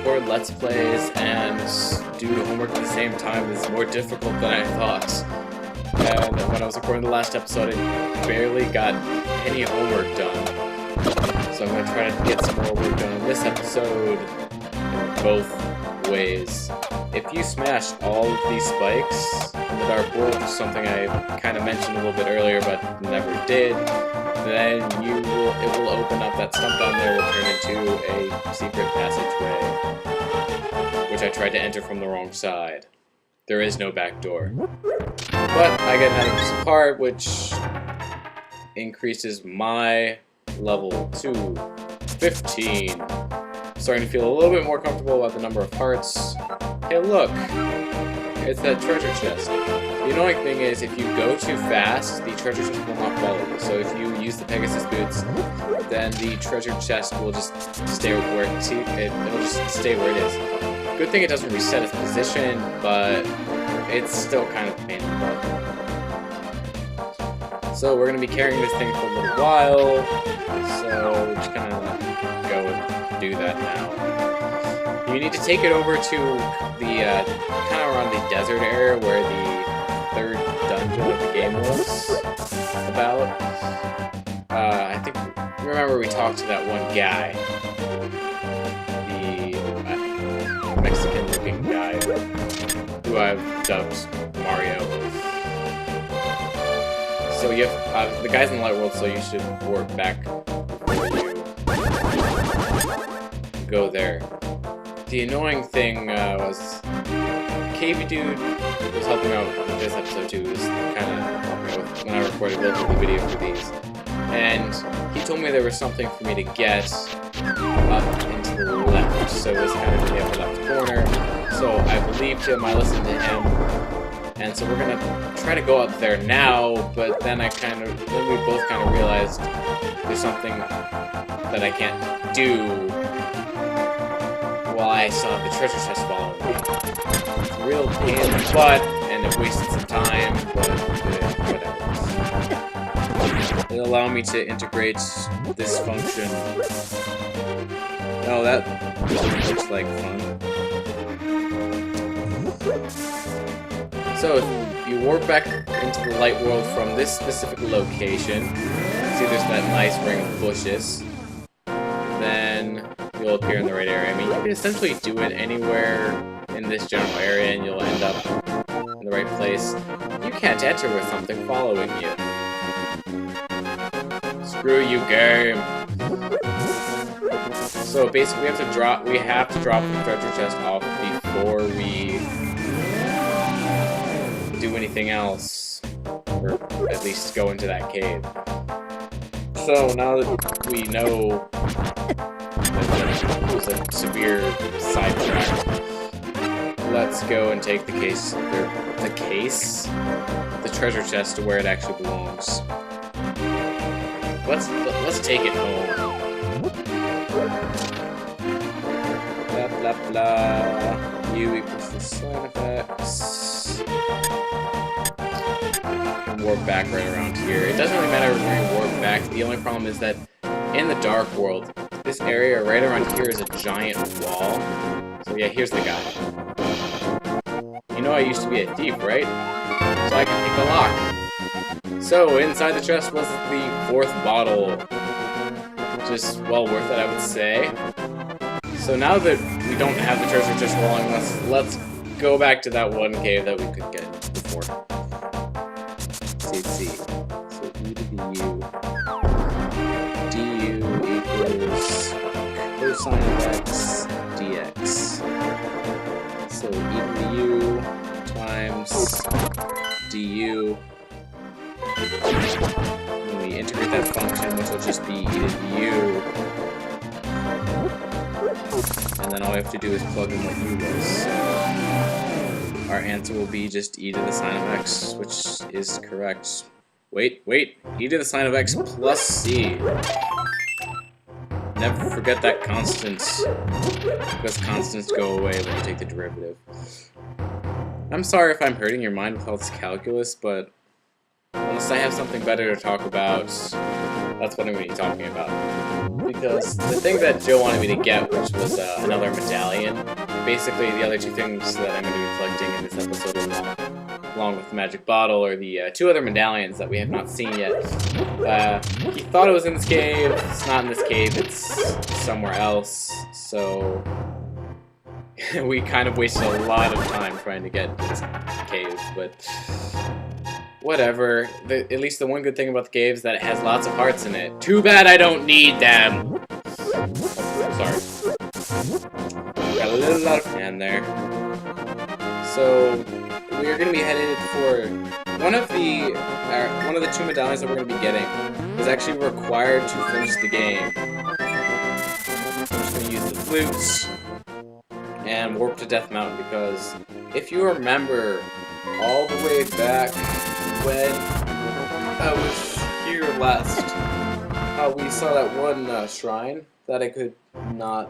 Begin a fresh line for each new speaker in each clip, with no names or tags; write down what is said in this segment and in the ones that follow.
record Let's Plays and do homework at the same time is more difficult than I thought. And when I was recording the last episode, I barely got any homework done. So I'm going to try to get some more work done in this episode in both ways. If you smashed all of these spikes in the Dark World, something I kind of mentioned a little bit earlier but never did, then it will open up, that stump down there will turn into a secret passageway, which I tried to enter from the wrong side. There is no back door. But I get an item part, which increases my level to 15. Starting to feel a little bit more comfortable about the number of hearts. Hey look! It's that treasure chest. The annoying thing is, if you go too fast, the treasure chest will not follow you. So if you use the Pegasus boots, then the treasure chest will just stay where it'll just stay where it is. Good thing it doesn't reset its position, but it's still kind of a pain in the butt. So we're going to be carrying this thing for a little while, so we're just going to go and do that now. You need to take it over to the, kind of around the desert area where the third dungeon of the game was about. I think, remember we talked to that one guy. The Mexican-looking guy, who I've dubbed Mario. So you have, the guy's in the light world, so you should warp back before you go there. The annoying thing was, KB Dude was helping out with this episode too. He was kind of helping me with when I recorded the video for these, and he told me there was something for me to get up into the left. So it was kind of in the upper left corner. So I believed him. I listened to him, and so we're gonna try to go up there now. But then we both kind of realized there's something that I can't do. While I saw the treasure chest following me. It's a real pain in the butt, and it wasted some time, but whatever. It'll allow me to integrate this function. Oh, that looks like fun. So, if you warp back into the light world from this specific location, see there's that nice ring of bushes, then you'll appear in the right area. I mean, you can essentially do it anywhere in this general area and you'll end up in the right place. You can't enter with something following you. Screw you, game! So basically we have to drop the treasure chest off before we do anything else. Or at least go into that cave. So now that we know it was a severe sidetrack, let's go and take the treasure chest to where it actually belongs. Let's take it home. Blah blah blah. U equals the sign of X. Warp back right around here. It doesn't really matter where you warp back. The only problem is that in the Dark World, this area right around here is a giant wall. So yeah, here's the guy. You know I used to be a thief, right? So I can pick the lock. So inside the chest was the fourth bottle. Which is well worth it, I would say. So now that we don't have the treasure chest rolling, let's go back to that one cave that we could get before. See. So E to the U. Du equals cosine of x dx. So E to the U times du. When we integrate that function, which will just be E to the U. And then all we have to do is plug in what u was. Our answer will be just e to the sine of x, which is correct. Wait, e to the sine of x plus c. Never forget that constant, because constants go away when you take the derivative. I'm sorry if I'm hurting your mind with all this calculus, but unless I have something better to talk about, That's what I'm going to be talking about. Because the thing that Joe wanted me to get, which was another medallion, basically the other two things that I'm going to be collecting in this episode along with the magic bottle are the two other medallions that we have not seen yet. He thought it was in this cave. It's not in this cave. It's somewhere else. So we kind of wasted a lot of time trying to get this cave, but whatever. At least the one good thing about the cave is that it has lots of hearts in it. Too bad I don't need them. Oh, sorry. Got a little out of hand there. So we are going to be headed for one of the two medallions that we're going to be getting is actually required to finish the game. I'm just going to use the flutes and warp to Death Mountain, because if you remember all the way back when I was here last, we saw that one shrine that I could not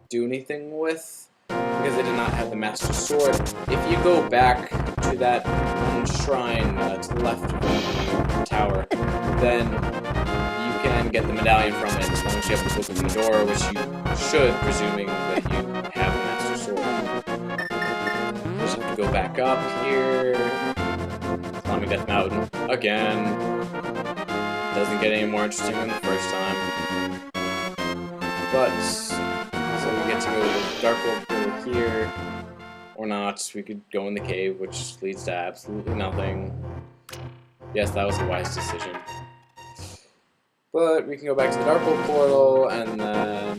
do anything with because I did not have the Master Sword. If you go back to that one shrine to the left of the tower, then you can get the medallion from it as long as you have the book of the door, which you should, presuming that you have the Master Sword. Just have to go back up here. Climbing Death Mountain again. Doesn't get any more interesting than the first time. But so we get to go to the Dark World over here, or not. We could go in the cave, which leads to absolutely nothing. Yes, that was a wise decision. But we can go back to the Dark World portal, and then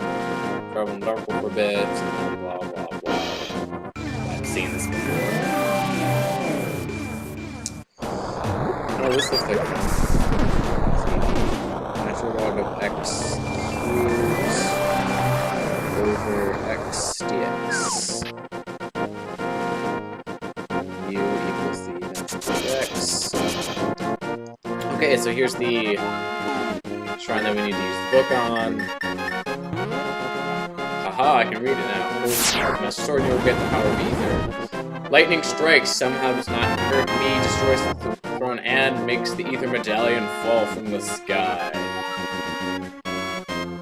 travel in the Dark World for a bit, and then blah blah blah. I've seen this before. Oh, this looks like fun. Natural log of X cubes over X dx. U equals the natural X. Okay, so here's the shrine that we need to use the book on. Haha, I can read it now. Master Sword, you'll get the power of ether. Lightning strikes, somehow does not hurt me, destroys the throne, and makes the ether medallion fall from the sky.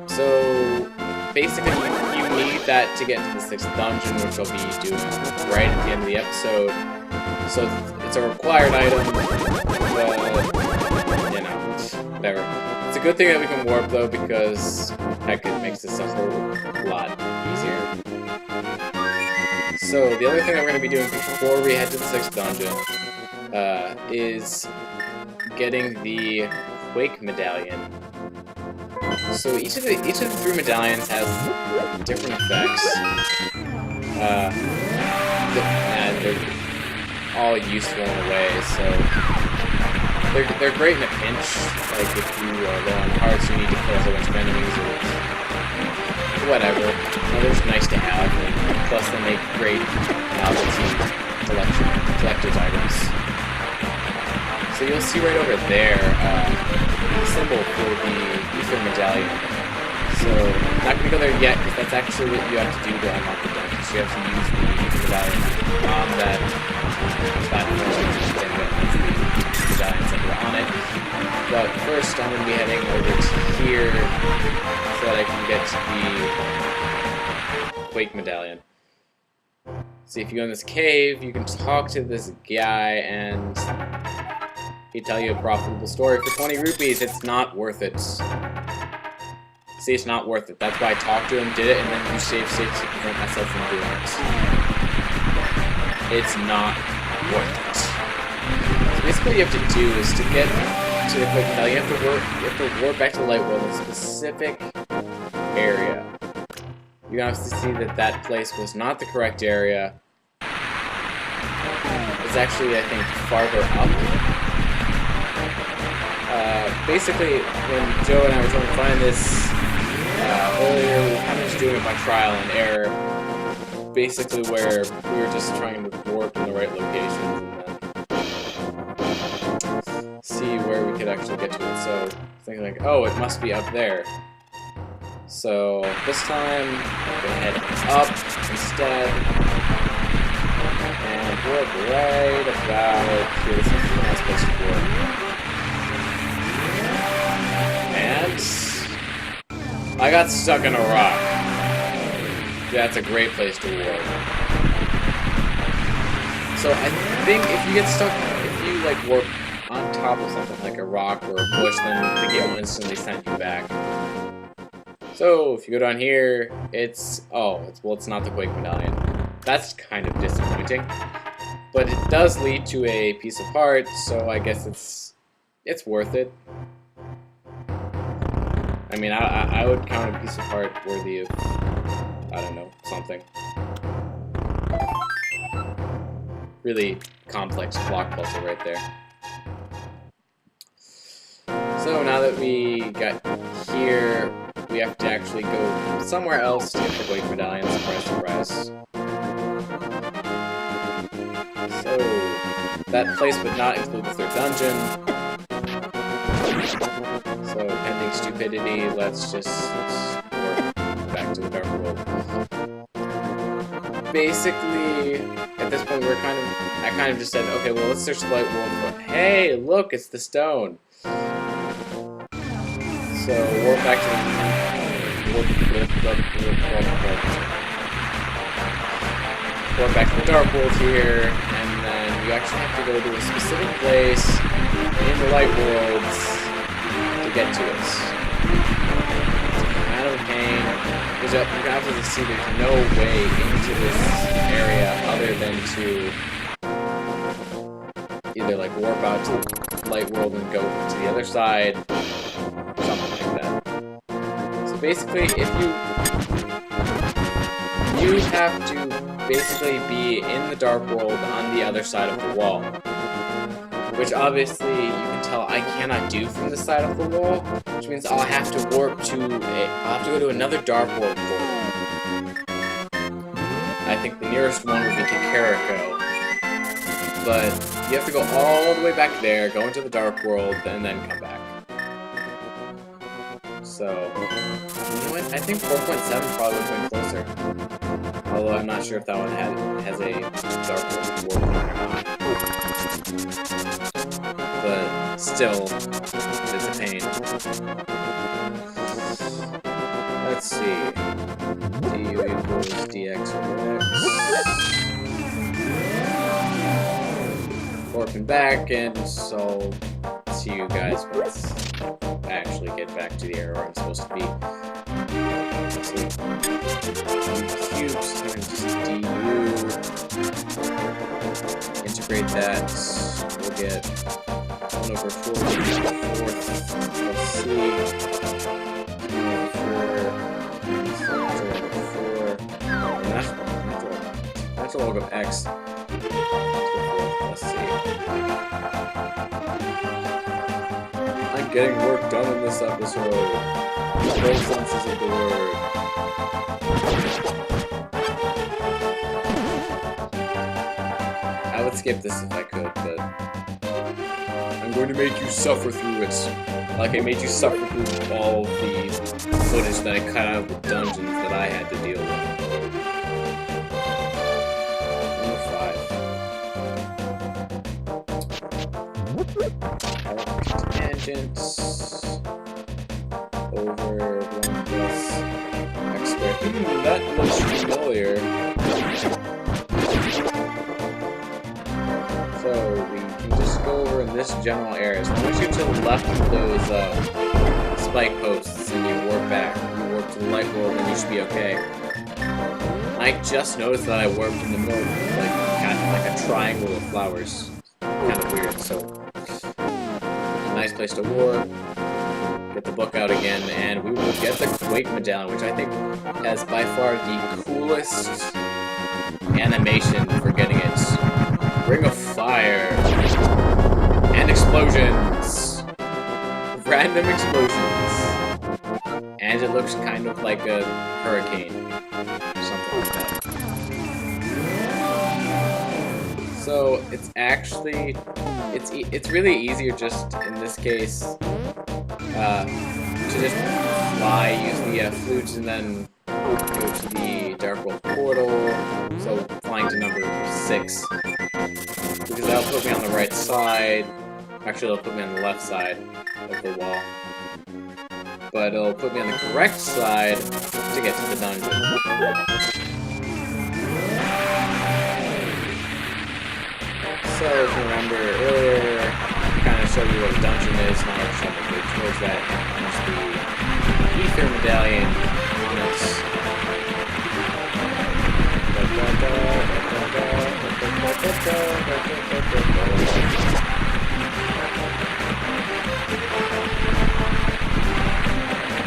So basically, you need that to get to the 6th dungeon, which I'll be doing right at the end of the episode. So it's a required item, but, you know, whatever. It's a good thing that we can warp, though, because, heck, it makes this a whole lot easier. So the other thing that we're going to be doing before we head to the 6th dungeon is getting the Quake medallion. So each of the 3 medallions has different effects. And they're all useful in a way, so they're great in a pinch. Like if you are low on hearts, you need to kill a whole bunch of enemies or whatever. They're just nice to have, and plus they make great novelty collector's items. So you'll see right over there the symbol for the ether medallion. So I'm not going to go there yet, because that's actually what you have to do to unlock the dungeon. So you have to use the ether medallion on that platform, and then has the medallion symbol on it. But first I'm going to be heading over to here so that I can get to the Quake medallion. See, if you go in this cave, you can talk to this guy and he'd tell you a profitable story for 20 rupees. It's not worth it. See, it's not worth it. That's why I talked to him, did it, and then you save to prevent myself from doing it. It's not worth it. So basically what you have to do is to get to the Quake medallion, you have to warp back to Light World in a specific area. You have to see that that place was not the correct area. It's actually, I think, farther up. Basically, when Joe and I were trying to find this earlier, we were kind of just doing it by trial and error. Basically, where we were just trying to warp in the right locations and then see where we could actually get to it. So, thinking like, oh, it must be up there. So, this time, I'm going to head up instead. And warp right about here. This is a nice place to warp. I got stuck in a rock. That's a great place to warp. So I think if you get stuck, if you like warp on top of something like a rock or a bush, then the game will instantly send you back. So if you go down here, it's not the Quake Medallion. That's kind of disappointing, but it does lead to a piece of heart, so I guess it's worth it. I mean, I would count a piece of heart worthy of, I don't know, something. Really complex block puzzle right there. So now that we got here, we have to actually go somewhere else to get the Quake Medallion, surprise, surprise. So, that place would not include the third dungeon. So, pending stupidity, let's just warp back to the Dark World. Basically, at this point, I kind of just said, okay, well, let's search the Light World. Hey, look, it's the stone. So, warp back to the Dark World here, and then you actually have to go to a specific place in the Light Worlds to get to it. It's kind of a pain, because you can obviously see there's no way into this area other than to either like warp out to the Light World and go to the other side, or something like that. So basically, if you have to basically be in the Dark World on the other side of the wall, which obviously you can tell I cannot do from the side of the wall, which means I'll have to go to another Dark World portal. I think the nearest one would be to Carico, but you have to go all the way back there, go into the Dark World, and then come back. So, you know what? I think 4.7 probably would have been closer. Although I'm not sure if that one has a Dark World warp on it or not. But still, it's a pain. Let's see. du equals dx over x. Warping back, and so I'll see you guys once I actually get back to the area where I'm supposed to be. Cubes times du. Integrate that. We'll get 1 over 4 to the 4th plus c. 1 over 4. Natural log of x to the 4th plus c. I'm getting work done in this episode. Both senses of the word. I would skip this if I could, but I'm going to make you suffer through it. Like I made you suffer through all the footage that I cut out of the dungeons that I had to deal with. Number 5. Tangents over 1 plus x squared. That looks familiar. So we can just go over in this general area. So once you're to the left of those spike posts and you warp back, you warp to the Light World, and you should be okay. I just noticed that I warped in the middle of like a triangle of flowers. Kind of weird. So nice place to warp. Get the book out again, and we will get the Quake Medallion, which I think has by far the coolest animation for getting it. Ring of Fire and explosions, random explosions, and it looks kind of like a hurricane, or something like that. So it's actually it's really easier just in this case to just fly, use the flutes, and then go to the Dark World portal. So flying to number 6. Because that'll put me on the right side. Actually, it'll put me on the left side of the wall. but it'll put me on the correct side to get to the dungeon. So, if you remember earlier, I kind of showed you what a dungeon is, now I'm trying to go towards that. There's the ether medallion on its.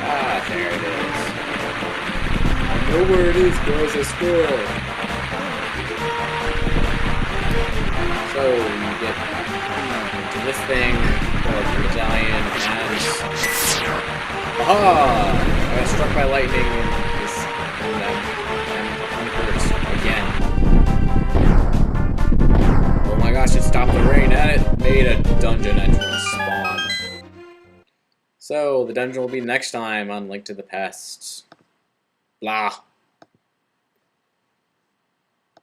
Ah, there it is. I know where it is, boys, a squirrel. So, you get into this thing, the medallion, and... Aha! I got struck by lightning, and I'm hurt again. Oh my gosh, it stopped the rain, and it made a dungeon entrance spawn. So, the dungeon will be next time on Link to the Past. Blah.